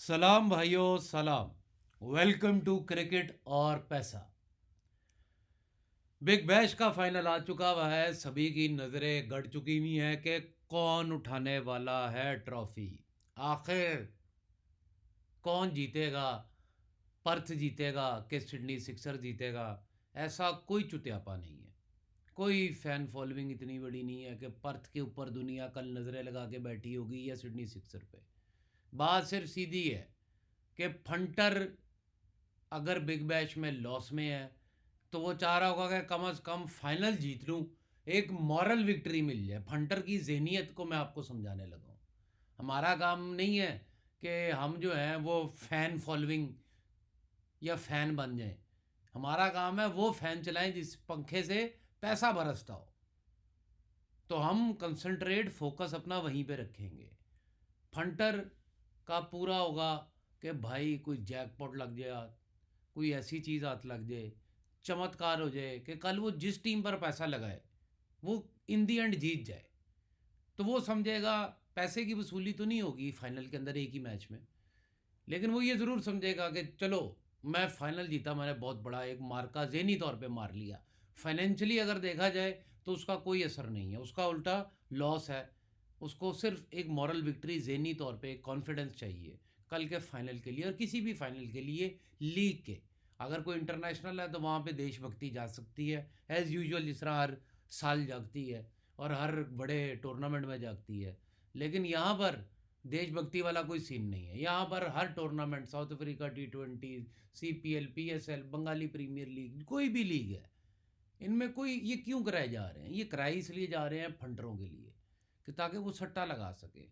सलाम भाइयों सलाम। वेलकम टू क्रिकेट और पैसा। बिग बैश का फाइनल आ चुका हुआ है। सभी की नज़रें गड़ चुकी हुई हैं कि कौन उठाने वाला है ट्रॉफी। आखिर कौन जीतेगा? पर्थ जीतेगा कि सिडनी सिक्सर जीतेगा? ऐसा कोई चुतियापा नहीं है। कोई फैन फॉलोइंग इतनी बड़ी नहीं है कि पर्थ के ऊपर दुनिया कल नज़रें लगा के बैठी होगी या सिडनी सिक्सर पे। बात सिर्फ सीधी है कि फंटर अगर बिग बैश में लॉस में है तो वो चाह रहा होगा कि कम से कम फाइनल जीत लूँ, एक मॉरल विक्ट्री मिल जाए। फंटर की जहनीत को मैं आपको समझाने लगा हूँ। हमारा काम नहीं है कि हम जो हैं वो फ़ैन फॉलोइंग या फ़ैन बन जाएं। हमारा काम है वो फ़ैन चलाएं जिस पंखे से पैसा बरसता हो। तो हम कंसंट्रेट फोकस अपना वहीं पे रखेंगे। फंटर का पूरा होगा कि भाई कोई जैकपॉट लग जाए, कोई ऐसी चीज़ हाथ लग जाए, चमत्कार हो जाए कि कल वो जिस टीम पर पैसा लगाए वो इन दी एंड जीत जाए। तो वो समझेगा पैसे की वसूली तो नहीं होगी फाइनल के अंदर एक ही मैच में, लेकिन वो ये ज़रूर समझेगा कि चलो मैं फाइनल जीता, मैंने बहुत बड़ा एक मार्का ज़हनी तौर पे मार लिया। फाइनेंशियली अगर देखा जाए तो उसका कोई असर नहीं है, उसका उल्टा लॉस है। उसको सिर्फ एक मॉरल विक्ट्री ज़हनी तौर पे एक कॉन्फिडेंस चाहिए कल के फाइनल के लिए और किसी भी फाइनल के लिए लीग के। अगर कोई इंटरनेशनल है तो वहाँ पे देशभक्ति जा सकती है एज़ यूजुअल, जिस तरह हर साल जागती है और हर बड़े टूर्नामेंट में जागती है। लेकिन यहाँ पर देशभक्ति वाला कोई सीन नहीं है। यहाँ पर हर tournament, South Africa T20, CPL, PSL, Bengali premier league, कोई भी लीग है, इनमें कोई ये क्यों कराए जा रहे हैं? ये कराए इसलिए जा रहे हैं फंडरों के लिए कि ताकि वो सट्टा लगा सके।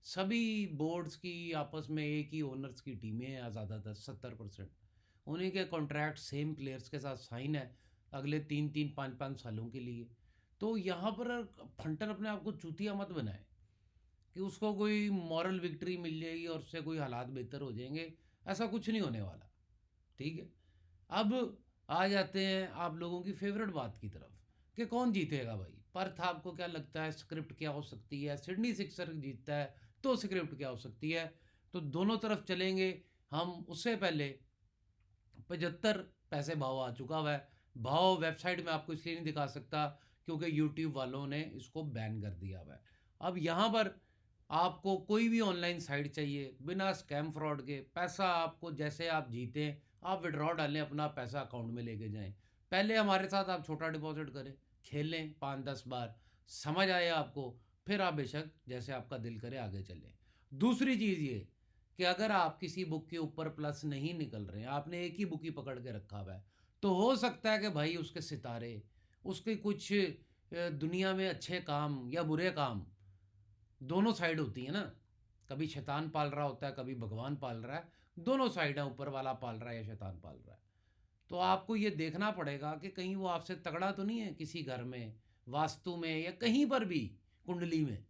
सभी बोर्ड्स की आपस में एक ही ओनर्स की टीमें हैं, ज़्यादातर 70%। उन्हीं के कॉन्ट्रैक्ट सेम प्लेयर्स के साथ साइन है अगले 3-3, 5-5 सालों के लिए। तो यहाँ पर फंटर अपने आप को चूतिया मत बनाए कि उसको कोई मॉरल विक्ट्री मिल जाएगी और उससे कोई हालात बेहतर हो जाएंगे। ऐसा कुछ नहीं होने वाला। ठीक है। अब आ जाते हैं आप लोगों की फेवरेट बात की तरफ कि कौन जीतेगा भाई। पर्थ आपको क्या लगता है स्क्रिप्ट क्या हो सकती है? सिडनी सिक्सर जीतता है तो स्क्रिप्ट क्या हो सकती है? तो दोनों तरफ चलेंगे हम। उससे पहले 75 पैसे भाव आ चुका हुआ है। भाव वेबसाइट में आपको इसलिए नहीं दिखा सकता क्योंकि यूट्यूब वालों ने इसको बैन कर दिया हुआ है। अब यहाँ पर आपको कोई भी ऑनलाइन साइट चाहिए बिना स्कैम फ्रॉड के, पैसा आपको जैसे आप जीतें आप विड्रॉ डालें, अपना पैसा अकाउंट में लेके जाएं। पहले हमारे साथ आप छोटा डिपॉजिट करें, खेलें 5-10 बार, समझ आए आपको, फिर आप बेशक जैसे आपका दिल करे आगे चलें। दूसरी चीज़ ये कि अगर आप किसी बुक के ऊपर प्लस नहीं निकल रहे हैं, आपने एक ही बुक ही पकड़ के रखा हुआ है, तो हो सकता है कि भाई उसके सितारे, उसके कुछ दुनिया में अच्छे काम या बुरे काम, दोनों साइड होती है ना। कभी शैतान पाल रहा होता है, कभी भगवान पाल रहा है। दोनों साइड है, ऊपर वाला पाल रहा है या शैतान पाल रहा है। तो आपको ये देखना पड़ेगा कि कहीं वो आपसे तगड़ा तो नहीं है किसी घर में, वास्तु में या कहीं पर भी, कुंडली में।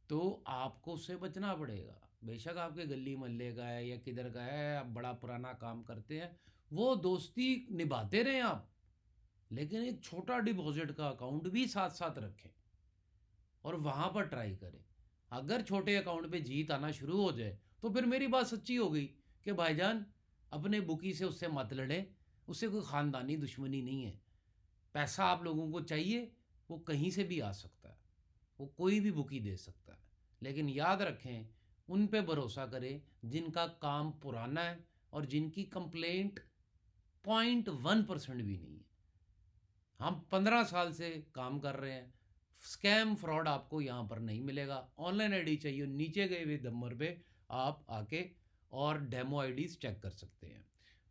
तो आपको उससे बचना पड़ेगा। बेशक आपके गली मोहल्ले का है या किधर का है, आप बड़ा पुराना काम करते हैं, वो दोस्ती निभाते रहें आप, लेकिन एक छोटा डिपॉजिट का अकाउंट भी साथ साथ रखें और वहाँ पर ट्राई करें। अगर छोटे अकाउंट पे जीत आना शुरू हो जाए तो फिर मेरी बात सच्ची हो गई कि भाईजान अपने बुकी से उससे मत लड़ें। उससे कोई ख़ानदानी दुश्मनी नहीं है। पैसा आप लोगों को चाहिए, वो कहीं से भी आ सकता है, वो कोई भी बुकी दे सकता है। लेकिन याद रखें, उन पे भरोसा करें जिनका काम पुराना है और जिनकी कंप्लेंट 0.1% भी नहीं है। हम 15 साल से काम कर रहे हैं। स्कैम फ्रॉड आपको यहाँ पर नहीं मिलेगा। ऑनलाइन आईडी चाहिए, नीचे गए हुए नंबर पे आप आके और डेमो आईडीज चेक कर सकते हैं।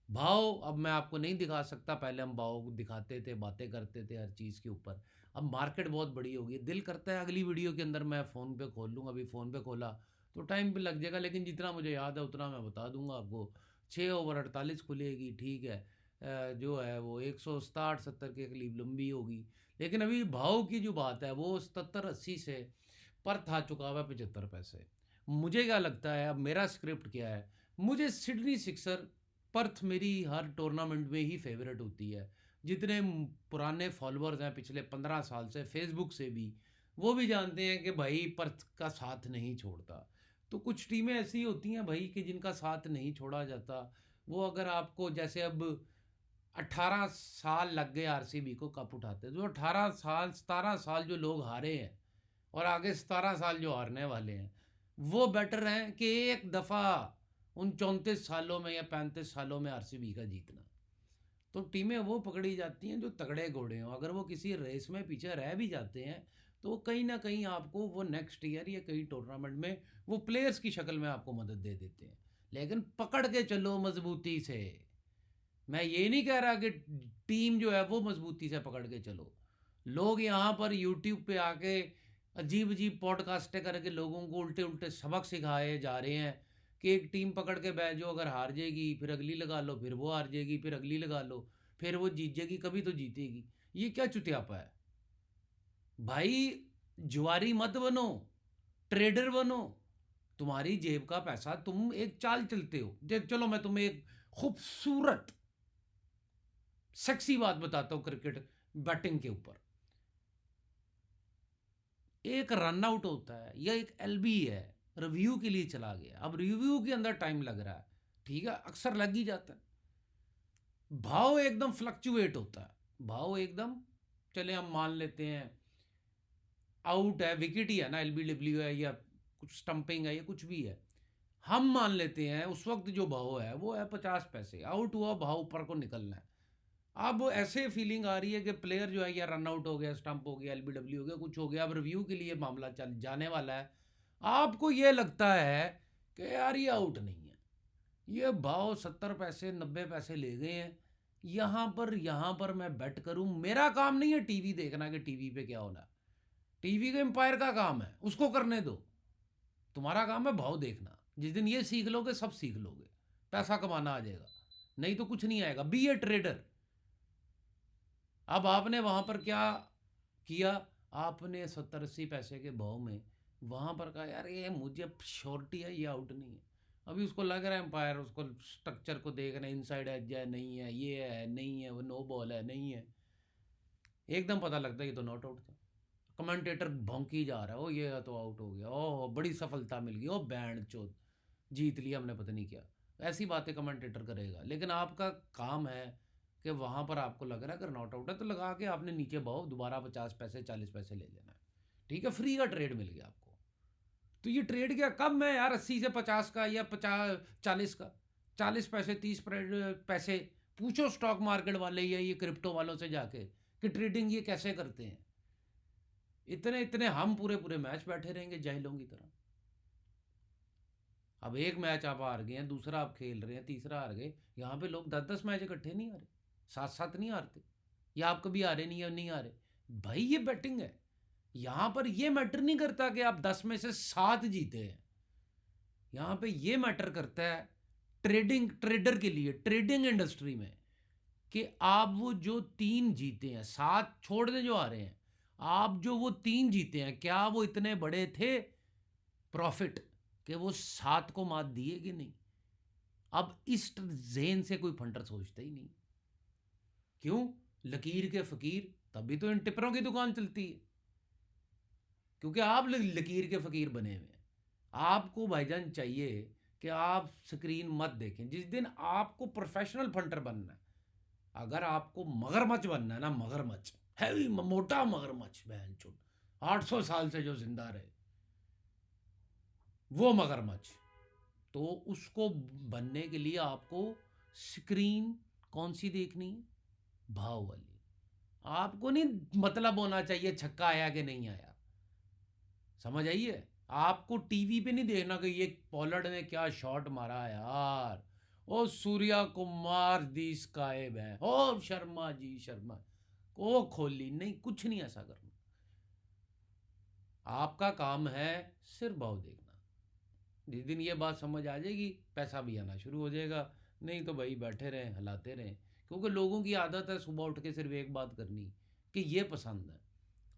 भाव अब मैं आपको नहीं दिखा सकता, पहले हम भाव दिखाते थे, बातें करते थे हर चीज़ के ऊपर। अब मार्केट बहुत बड़ी हो गई, दिल करता है अगली वीडियो के अंदर मैं फ़ोन पे खोल लूँ। अभी फ़ोन पे खोला तो टाइम भी लग जाएगा, लेकिन जितना मुझे याद है उतना मैं बता दूंगा आपको। 6 ओवर 48 खुलेगी, ठीक है। जो है वो 167-70 के करीब लंबी होगी। लेकिन अभी भाव की जो बात है वो 77-80 से पर था चुका हुआ है 75 पैसे। मुझे क्या लगता है, अब मेरा स्क्रिप्ट क्या है? मुझे सिडनी सिक्सर, पर्थ मेरी हर टूर्नामेंट में ही फेवरेट होती है। जितने पुराने फॉलोअर्स हैं पिछले 15 साल से फेसबुक से भी, वो भी जानते हैं कि भाई पर्थ का साथ नहीं छोड़ता। तो कुछ टीमें ऐसी होती हैं भाई कि जिनका साथ नहीं छोड़ा जाता। वो अगर आपको जैसे अब 18 साल लग गए आरसीबी को कप उठाते, जो 18 साल 17 साल जो लोग हारे हैं और आगे 17 साल जो हारने वाले हैं, वो बेटर हैं कि एक दफ़ा उन 34 सालों में या 35 सालों में आरसीबी का जीतना। तो टीमें वो पकड़ी जाती हैं जो तगड़े घोड़े हों। अगर वो किसी रेस में पीछे रह भी जाते हैं तो वो कहीं ना कहीं आपको वो नेक्स्ट ईयर या कई टूर्नामेंट में वो प्लेयर्स की शक्ल में आपको मदद दे देते हैं। लेकिन पकड़ के चलो मजबूती से। मैं ये नहीं कह रहा कि टीम जो है वो मजबूती से पकड़ के चलो। लोग यहाँ पर यूट्यूब पे आके अजीब अजीब पॉडकास्टें करके लोगों को उल्टे उल्टे सबक सिखाए जा रहे हैं कि एक टीम पकड़ के बैठ जाओ, अगर हार जाएगी फिर अगली लगा लो, फिर वो हार जाएगी फिर अगली लगा लो, फिर वो जीत जाएगी, कभी तो जीतेगी। ये क्या चुतियापा है भाई? जुआरी मत बनो, ट्रेडर बनो। तुम्हारी जेब का पैसा, तुम एक चाल चलते हो। चलो मैं तुम्हें एक खूबसूरत सेक्सी बात बताता हूं क्रिकेट बैटिंग के ऊपर। एक रन आउट होता है या एक एलबी है, रिव्यू के लिए चला गया, अब रिव्यू के अंदर टाइम लग रहा है, ठीक है, अक्सर लग ही जाता है। भाव एकदम फ्लक्चुएट होता है, भाव एकदम, चले हम मान लेते हैं आउट है, विकेट ही है ना, एलबीडब्ल्यू है या कुछ स्टंपिंग है या कुछ भी है, हम मान लेते हैं उस वक्त जो भाव है वो है 50 पैसे, आउट हुआ, भाव ऊपर को निकलना है। अब ऐसे फीलिंग आ रही है कि प्लेयर जो है या रन आउट हो गया, स्टंप हो गया, एलबीडब्ल्यू हो गया, कुछ हो गया, अब रिव्यू के लिए मामला चल जाने वाला है। आपको ये लगता है कि यार ये आउट नहीं है, ये भाव 70 पैसे 90 पैसे ले गए हैं, यहाँ पर मैं बेट करूं। मेरा काम नहीं है टीवी देखना कि टीवी पे क्या होना है, टीवी के एम्पायर का काम है, उसको करने दो। तुम्हारा काम है भाव देखना। जिस दिन ये सीख लोगे सब सीख लोगे, पैसा कमाना आ जाएगा, नहीं तो कुछ नहीं आएगा। Be a trader. अब आपने वहां पर क्या किया? आपने 70 80 पैसे के भाव में वहां पर कहा यार ये मुझे श्योरिटी है ये आउट नहीं है। अभी उसको लग रहा है एम्पायर उसको स्ट्रक्चर को देख रहे हैं, इनसाइड एज है नहीं है, ये है नहीं है, वो नो बॉल है नहीं है, एकदम पता लगता है ये तो नॉट आउट था। कमेंटेटर भौंकी जा रहा है, ओ ये तो आउट हो गया, ओह बड़ी सफलता मिल गई, ओ बैंड चोद जीत लिया हमने, पता नहीं क्या। ऐसी बातें कमेंटेटर करेगा, लेकिन आपका काम है कि वहाँ पर आपको लग रहा है अगर नॉट आउट है तो लगा के आपने नीचे भाव दोबारा 50 पैसे 40 पैसे ले लेना है, ठीक है, फ्री का ट्रेड मिल गया आपको। तो ये ट्रेड क्या कम है यार, 80 से 50 का या 50 40 का, 40 पैसे 30 पैसे। पूछो स्टॉक मार्केट वाले या ये क्रिप्टो वालों से जाके कि ट्रेडिंग ये कैसे करते हैं। इतने इतने हम पूरे पूरे मैच बैठे रहेंगे जाहिलों की तरह। अब एक मैच आप हार गए हैं, दूसरा आप खेल रहे हैं, तीसरा हार गए, यहाँ पे लोग 10 10 मैच इकट्ठे नहीं हारे, 7 7 नहीं हारते, या आप कभी हारे नहीं या नहीं हारे। भाई ये बैटिंग है, यहाँ पर ये मैटर नहीं करता कि आप 10 में से 7 जीते हैं, यहाँ पे ये मैटर करता है ट्रेडिंग ट्रेडर के लिए, ट्रेडिंग इंडस्ट्री में, कि आप वो जो 3 जीते हैं, 7 छोड़ दें जो आ रहे हैं, आप जो वो 3 जीते हैं क्या वो इतने बड़े थे प्रॉफिट कि वो 7 को मात दिए कि नहीं? अब इस जेन से कोई फंटर सोचता ही नहीं। क्यों? लकीर के फकीर, तभी तो इन टिपरों की दुकान चलती है, क्योंकि आप लकीर के फकीर बने हुए हैं। आपको भाईजान चाहिए कि आप स्क्रीन मत देखें। जिस दिन आपको प्रोफेशनल फंटर बनना है, अगर आपको मगरमच्छ बनना है ना, मगरमच्छ हैवी मोटा मगरमच्छ, बहन चोद 800 साल से जो जिंदा रहे वो मगरमच्छ, तो उसको बनने के लिए आपको स्क्रीन कौन सी देखनी है? भाव वाली। आपको नहीं मतलब होना चाहिए छक्का आया कि नहीं आया, समझ आइए? आपको टीवी पे नहीं देखना कि ये पॉलर्ड ने क्या शॉट मारा यार, ओ सूर्या कुमार दी स्काई है, ओ शर्मा जी शर्मा, ओ कोहली, नहीं, कुछ नहीं ऐसा करना। आपका काम है सिर्फ भाव देखना। जिस दिन ये बात समझ आ जाएगी पैसा भी आना शुरू हो जाएगा, नहीं तो भाई बैठे रहें हिलाते रहें। क्योंकि लोगों की आदत है सुबह उठ के सिर्फ एक बात करनी कि ये पसंद है,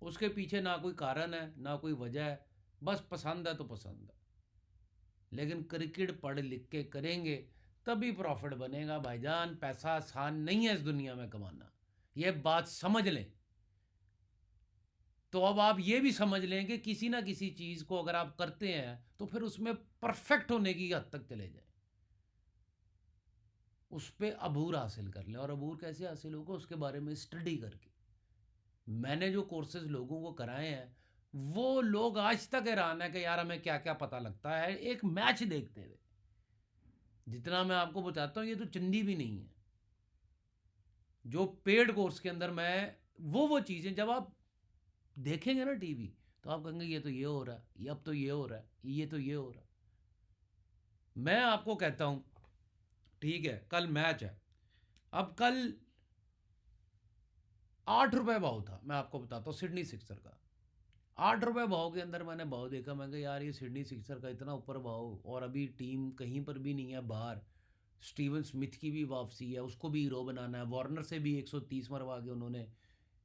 उसके पीछे ना कोई कारण है ना कोई वजह है, बस पसंद है तो पसंद है। लेकिन क्रिकेट पढ़ लिख के करेंगे तभी प्रॉफिट बनेगा भाईजान। पैसा आसान नहीं है इस दुनिया में कमाना, ये बात समझ लें। तो अब आप ये भी समझ लें कि किसी ना किसी चीज़ को अगर आप करते हैं तो फिर उसमें परफेक्ट होने की हद तक चले जाएं, उस पे अबूर हासिल कर लें। और अबूर कैसे हासिल होगा, उसके बारे में स्टडी करके। मैंने जो कोर्सेज लोगों को कराए हैं, वो लोग आज तक हैरान है कि यार हमें क्या क्या पता लगता है एक मैच देखते हुए। जितना मैं आपको बताता हूँ ये तो चंदी भी नहीं है। जो पेड कोर्स के अंदर मैं वो चीज़ें जब आप देखेंगे ना टीवी, तो आप कहेंगे ये तो ये हो रहा है, ये अब तो ये हो रहा है, ये तो ये हो रहा है। मैं आपको कहता हूँ, ठीक है कल मैच है, अब कल 8 रुपए भाव था, मैं आपको बताता हूँ सिडनी सिक्सर का। 8 रुपए भाव के अंदर मैंने भाव देखा, मैं कहा यार ये सिडनी सिक्सर का इतना ऊपर भाव, और अभी टीम कहीं पर भी नहीं है बाहर। स्टीवन स्मिथ की भी वापसी है, उसको भी हीरो बनाना है, वार्नर से भी 130 मरवा के उन्होंने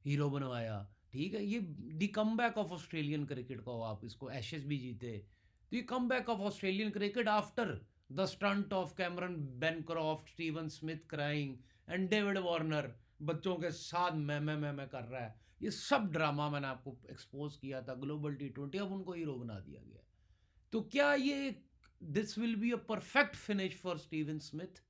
हीरो बनवाया। ठीक है, ये the come back of Australian cricket को आप इसको एशेज भी जीते, तो ये come back of Australian cricket after the stunt of Cameron Bancroft, Steven Smith crying and David Warner बच्चों के साथ मैं कर रहा है। ये सब ड्रामा मैंने आपको एक्सपोज किया था, ग्लोबल T20 अब उनको हीरो बना दिया गया। तो क्या ये this will be a perfect finish for Steven Smith?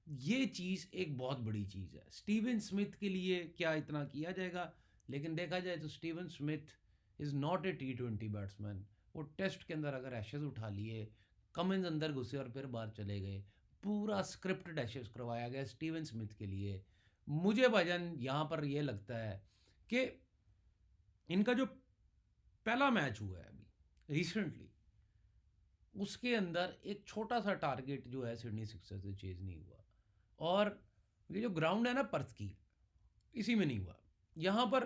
ये चीज़ एक बहुत बड़ी चीज़ है स्टीवन स्मिथ के लिए, क्या इतना किया जाएगा? लेकिन देखा जाए तो Steven Smith is not a T20 batsman. वो टेस्ट के अंदर अगर एशेज उठा लिए, कमिंस अंदर घुसे और फिर बाहर चले गए, पूरा स्क्रिप्टेड एशेज करवाया गया स्टीवन स्मिथ के लिए। मुझे भाईजान यहाँ पर ये लगता है कि इनका जो पहला मैच हुआ है अभी रिसेंटली, उसके अंदर एक छोटा सा टारगेट जो है सिडनी सिक्सर्स से चेज नहीं हुआ। और ये जो ग्राउंड है ना पर्थ की, इसी में नहीं हुआ। यहाँ पर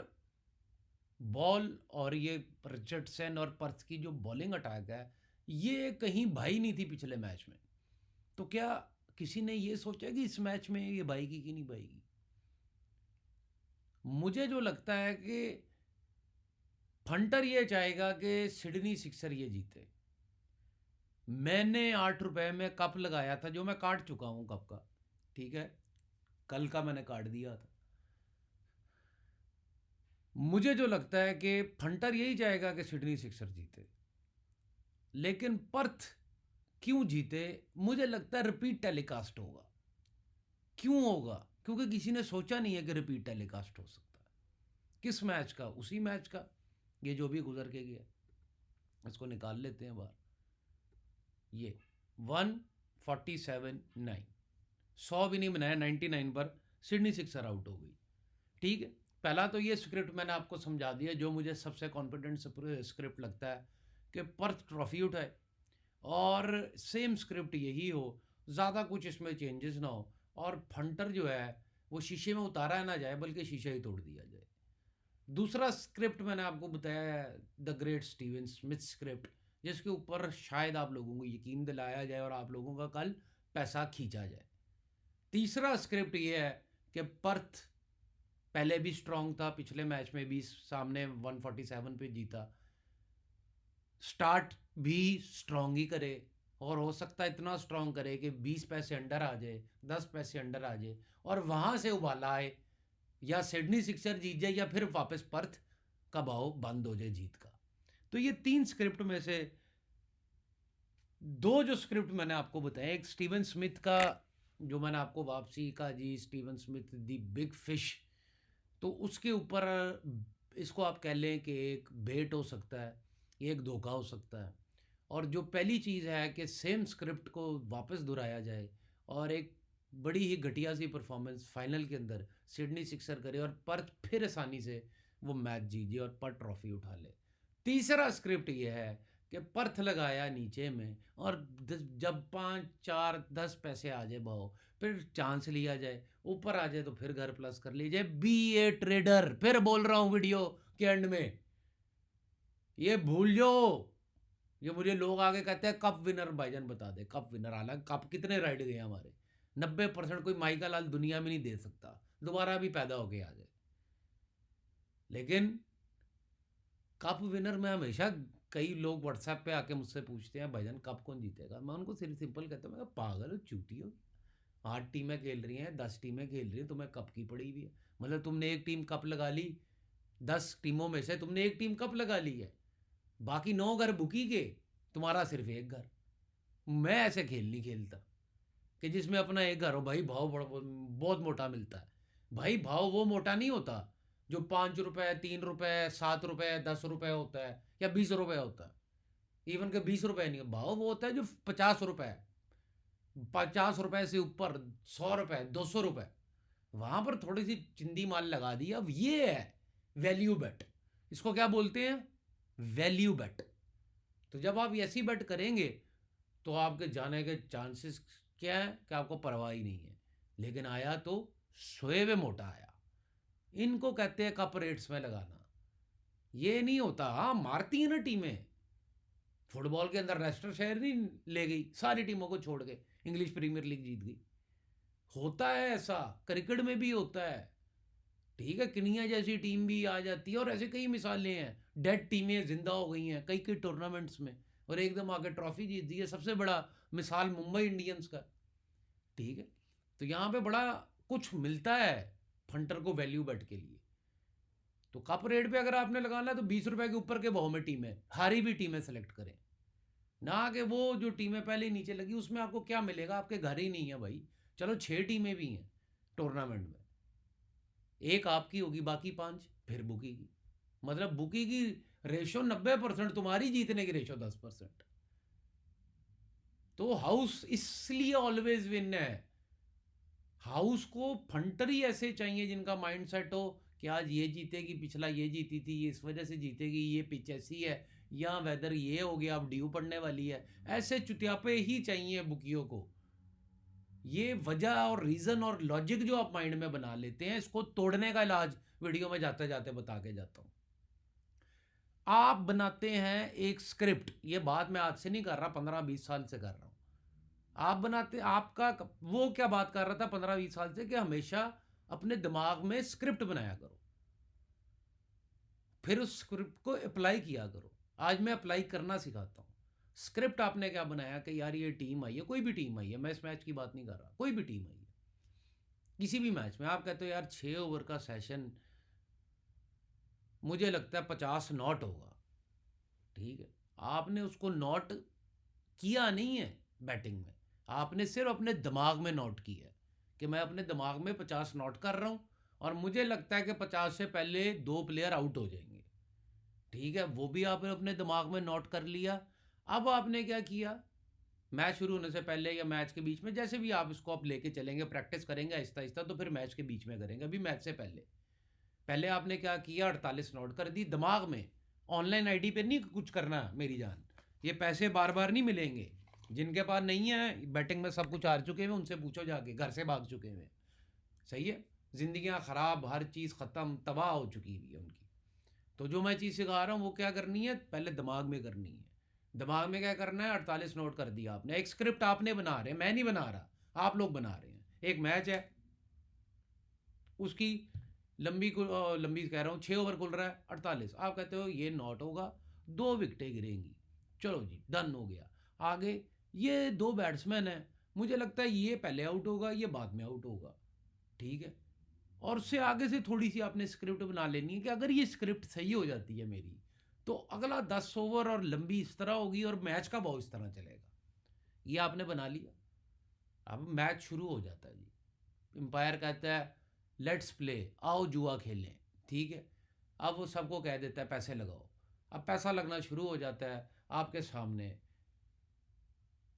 बॉल और ये रिचर्डसन और पर्थ की जो बॉलिंग अटैक है, ये कहीं भाई नहीं थी पिछले मैच में। तो क्या किसी ने ये सोचा कि इस मैच में ये भाईगी कि नहीं भाईगी? मुझे जो लगता है कि फंटर ये चाहेगा कि सिडनी सिक्सर ये जीते। मैंने 8 रुपए में कप लगाया था, जो मैं काट चुका हूँ कप का, ठीक है, कल का मैंने काट दिया था। मुझे जो लगता है कि फंटर यही चाहेगा कि सिडनी सिक्सर जीते, लेकिन पर्थ क्यों जीते? मुझे लगता है रिपीट टेलीकास्ट होगा। क्यों होगा? क्योंकि किसी ने सोचा नहीं है कि रिपीट टेलीकास्ट हो सकता है। किस मैच का? उसी मैच का, ये जो भी गुजर के गया। इसको निकाल लेते हैं बाहर। ये 147-9, 100 भी नहीं बनाया, 99 पर सिडनी सिक्सर आउट हो गई। ठीक है, पहला तो ये स्क्रिप्ट मैंने आपको समझा दिया, जो मुझे सबसे कॉन्फिडेंट स्क्रिप्ट लगता है कि पर्थ ट्रॉफी उठाए, और सेम स्क्रिप्ट यही हो, ज़्यादा कुछ इसमें चेंजेस ना हो, और फंटर जो है वो शीशे में उतारा ना जाए बल्कि शीशा ही तोड़ दिया जाए। दूसरा स्क्रिप्ट मैंने आपको बताया the great Steven Smith script, जिसके ऊपर शायद आप लोगों को यकीन दिलाया जाए और आप लोगों का कल पैसा खींचा जाए। तीसरा स्क्रिप्ट ये है कि पर्थ पहले भी स्ट्रांग था, पिछले मैच में भी सामने 147 पे जीता, स्टार्ट भी स्ट्रांग ही करे, और हो सकता है इतना स्ट्रांग करे कि 20 पैसे अंडर आ जाए, 10 पैसे अंडर आ जाए, और वहाँ से उबाला आए, या सिडनी सिक्सर जीत जाए या फिर वापस पर्थ का भाव बंद हो जाए जीत का। तो ये तीन स्क्रिप्ट में से दो जो स्क्रिप्ट मैंने आपको बताया, एक स्टीवन स्मिथ का, जो मैंने आपको वापसी का जी Steven Smith the big fish, तो उसके ऊपर इसको आप कह लें कि एक बेट हो सकता है, एक धोखा हो सकता है। और जो पहली चीज़ है कि सेम स्क्रिप्ट को वापस दोहराया जाए और एक बड़ी ही घटिया सी परफॉर्मेंस फाइनल के अंदर सिडनी सिक्सर करे और पर्थ फिर आसानी से वो मैच जीत जाए और पर्थ ट्रॉफी उठा ले। तीसरा स्क्रिप्ट ये है कि पर्थ लगाया नीचे में, और जब 5, 4, 10 पैसे आ जाए भाव, फिर चांस लिया जाए, ऊपर आ जाए तो फिर घर प्लस कर लीजिए। बी ए ट्रेडर, फिर बोल रहा हूँ वीडियो के एंड में, ये भूल जाओ। ये मुझे लोग आगे कहते हैं कप विनर भाईजान बता दे, कप विनर, हालांकि कप कितने राइड गए हमारे, 90% कोई माइका लाल दुनिया में नहीं दे सकता, दोबारा भी पैदा होके आ जाए। लेकिन कप विनर में हमेशा, कई लोग व्हाट्सएप पे आके मुझसे पूछते हैं भाईजान कप कौन जीतेगा, मैं उनको सिर्फ सिंपल कहता हूँ, मैं पागल हो, चूती हो, 8 टीमें खेल रही हैं, 10 टीमें खेल रही हैं, तुम्हें कप की पड़ी हुई है। मतलब तुमने एक टीम कप लगा ली, 10 टीमों में से तुमने एक टीम कप लगा ली है, बाकी 9 घर बुकी के, तुम्हारा सिर्फ एक घर। मैं ऐसे खेल नहीं खेलता कि जिसमें अपना एक घर हो। भाई भाव बहुत मोटा मिलता है। भाई भाव वो मोटा नहीं होता जो 5 रुपए, 3 रुपए, 7 रुपए, 10 रुपए होता है या 20 रुपए होता है। इवन के 20 रुपए नहीं, भाव वो होता है जो 50 रुपए, 50 रुपए से ऊपर, 100 रुपए, 200 रुपए, वहां पर थोड़ी सी चिंदी माल लगा दी। अब ये है वैल्यू बेट। इसको क्या बोलते हैं? वैल्यू बेट। तो जब आप ऐसी बेट करेंगे तो आपके जाने के चांसेस क्या है कि आपको परवाह ही नहीं है। लेकिन आया तो सोए हुए मोटा आया। इनको कहते हैं कप रेट्स में लगाना। ये नहीं होता। हाँ, मारती है ना टीमें। फुटबॉल के अंदर लेस्टर शहर नहीं ले गई सारी टीमों को छोड़ के, इंग्लिश प्रीमियर लीग जीत गई। होता है ऐसा, क्रिकेट में भी होता है। ठीक है, किनिया जैसी टीम भी आ जाती है और ऐसे कई मिसालें हैं। डेड टीमें जिंदा हो गई हैं कई कई टूर्नामेंट्स में और एकदम आके ट्रॉफी जीत दी है। सबसे बड़ा मिसाल मुंबई इंडियंस का। ठीक है, तो यहाँ पे बड़ा कुछ मिलता है फंटर को वैल्यू बेट के लिए। तो कप रेट पे अगर आपने लगाना है तो 20 रुपए के ऊपर के भाव में टीमें, हारी भी टीमें सेलेक्ट करें ना, कि वो जो टीमें पहले नीचे लगी उसमें आपको क्या मिलेगा, आपके घर ही नहीं है भाई। चलो 6 टीमें भी हैं टूर्नामेंट में, एक आपकी होगी, बाकी 5 फिर बुकी की। मतलब बुकी की रेशो 90%, तुम्हारी जीतने की रेशो 10%। तो हाउस इसलिए ऑलवेज विन है। हाउस को फंटर ही ऐसे चाहिए जिनका माइंड सेट हो कि आज ये जीतेगी, पिछला ये जीती थी, ये इस वजह से जीतेगी, ये पिच ऐसी है, या वेदर ये हो गया, अब ड्यू पड़ने वाली है। ऐसे चुतियापे ही चाहिए बुकियों को। ये वजह और रीजन और लॉजिक जो आप माइंड में बना लेते हैं, इसको तोड़ने का इलाज वीडियो में जाते जाते बता के जाता हूं। आप बनाते हैं एक स्क्रिप्ट, ये बात मैं आज से नहीं कर रहा, 15-20 साल से कर रहा हूं। आप बनाते, आपका वो क्या बात कर रहा था 15-20 साल से कि हमेशा अपने दिमाग में स्क्रिप्ट बनाया करो, फिर उस स्क्रिप्ट को अप्लाई किया करो। आज मैं अप्लाई करना सिखाता हूँ। स्क्रिप्ट आपने क्या बनाया कि यार ये टीम आई है, कोई भी टीम आई है, मैं इस मैच की बात नहीं कर रहा, कोई भी टीम आई है किसी भी मैच में, आप कहते हो यार 6 ओवर का सेशन, मुझे लगता है 50 नॉट होगा। ठीक है, आपने उसको नॉट किया नहीं है बैटिंग में, आपने सिर्फ अपने दिमाग में नोट किया है कि मैं अपने दिमाग में 50 नॉट कर रहा हूँ और मुझे लगता है कि 50 से पहले 2 प्लेयर आउट हो जाएंगे। ठीक है, वो भी आपने अपने दिमाग में नोट कर लिया। अब आपने क्या किया, मैच शुरू होने से पहले या मैच के बीच में, जैसे भी आप इसको आप लेके चलेंगे, प्रैक्टिस करेंगे आहिस्ता आहिस्ता, तो फिर मैच के बीच में करेंगे, अभी मैच से पहले पहले आपने क्या किया, 48 नोट कर दी दिमाग में। ऑनलाइन आईडी पे नहीं कुछ करना मेरी जान, ये पैसे बार बार नहीं मिलेंगे। जिनके पास नहीं है, बैटिंग में सब कुछ हार चुके हैं, उनसे पूछो जाके, घर से भाग चुके हैं। सही है, जिंदगियां खराब, हर चीज़ ख़त्म, तबाह हो चुकी हुई है उनकी। तो जो मैं चीज़ सिखा रहा हूँ वो क्या करनी है, पहले दिमाग में करनी है। दिमाग में क्या करना है, 48 नोट कर दिया आपने। एक स्क्रिप्ट आपने बना रहे हैं, मैं नहीं बना रहा, आप लोग बना रहे हैं। एक मैच है, उसकी लंबी कह रहा हूँ, 6 ओवर खुल रहा है, 48, आप कहते हो ये नॉट होगा, 2 विकेटें गिरेंगी। चलो जी, डन हो गया। आगे ये 2 बैट्समैन हैं, मुझे लगता है ये पहले आउट होगा, ये बाद में आउट होगा। ठीक है, और उससे आगे से थोड़ी सी आपने स्क्रिप्ट बना लेनी है कि अगर ये स्क्रिप्ट सही हो जाती है मेरी, तो अगला 10 ओवर और लंबी इस तरह होगी और मैच का भाव इस तरह चलेगा। ये आपने बना लिया। अब मैच शुरू हो जाता है जी, एम्पायर कहता है लेट्स प्ले, आओ जुआ खेलें। ठीक है, अब वो सबको कह देता है पैसे लगाओ। अब पैसा लगना शुरू हो जाता है आपके सामने।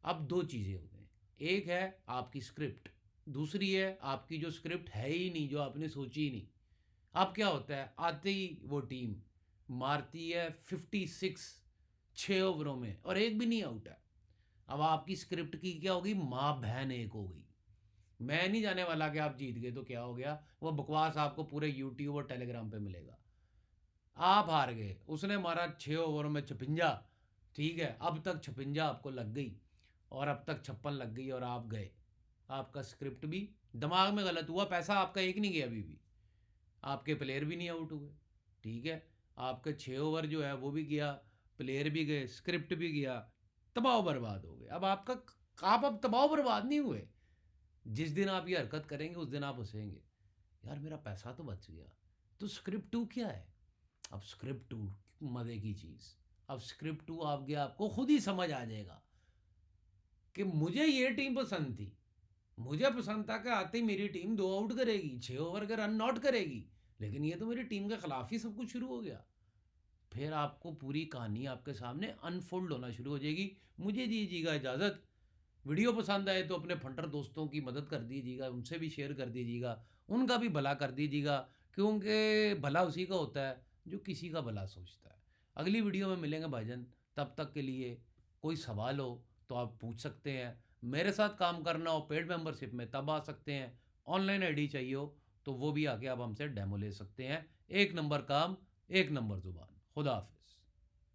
अब 2 चीज़ें हो गई, एक है आपकी स्क्रिप्ट, दूसरी है आपकी जो स्क्रिप्ट है ही नहीं, जो आपने सोची ही नहीं। अब क्या होता है, आते ही वो टीम मारती है 56 6 ओवरों में और एक भी नहीं आउट है। अब आपकी स्क्रिप्ट की क्या होगी, माँ बहन एक हो गई। मैं नहीं जाने वाला कि आप जीत गए तो क्या हो गया, वो बकवास आपको पूरे यूट्यूब और टेलीग्राम पे मिलेगा। आप हार गए, उसने मारा 6 ओवरों में 56। ठीक है, अब तक 56 आपको लग गई और अब तक 56 लग गई और आप गए। आपका स्क्रिप्ट भी दिमाग में गलत हुआ, पैसा आपका एक नहीं गया अभी भी, आपके प्लेयर भी नहीं आउट हुए। ठीक है, आपके 6 ओवर जो है वो भी गया, प्लेयर भी गए, स्क्रिप्ट भी गया, तबाह बर्बाद हो गए। अब आपका, आप अब तबाह बर्बाद नहीं हुए। जिस दिन आप ये हरकत करेंगे उस दिन आप हंसेंगे, यार मेरा पैसा तो बच गया। तो स्क्रिप्ट 2 क्या है, अब स्क्रिप्ट टू मज़े की चीज़। अब स्क्रिप्ट टू आप गया, आपको खुद ही समझ आ जाएगा कि मुझे ये टीम पसंद थी। मुझे पसंद था कि आते ही मेरी टीम 2 आउट करेगी, 6 ओवर के रन नॉट करेगी। लेकिन ये तो मेरी टीम के खिलाफ ही सब कुछ शुरू हो गया। फिर आपको पूरी कहानी आपके सामने अनफोल्ड होना शुरू हो जाएगी। मुझे दीजिएगा इजाज़त। वीडियो पसंद आए तो अपने फंटर दोस्तों की मदद कर दीजिएगा, उनसे भी शेयर कर दीजिएगा, उनका भी भला कर दीजिएगा, क्योंकि भला उसी का होता है जो किसी का भला सोचता है। अगली वीडियो में मिलेंगे भाईजान, तब तक के लिए कोई सवाल हो तो आप पूछ सकते हैं। मेरे साथ काम करना हो पेड मेंबरशिप में तब आ सकते हैं। ऑनलाइन आईडी चाहिए हो तो वो भी आके आप हमसे डेमो ले सकते हैं। एक नंबर काम, एक नंबर ज़ुबान। खुदा हाफ़िज़।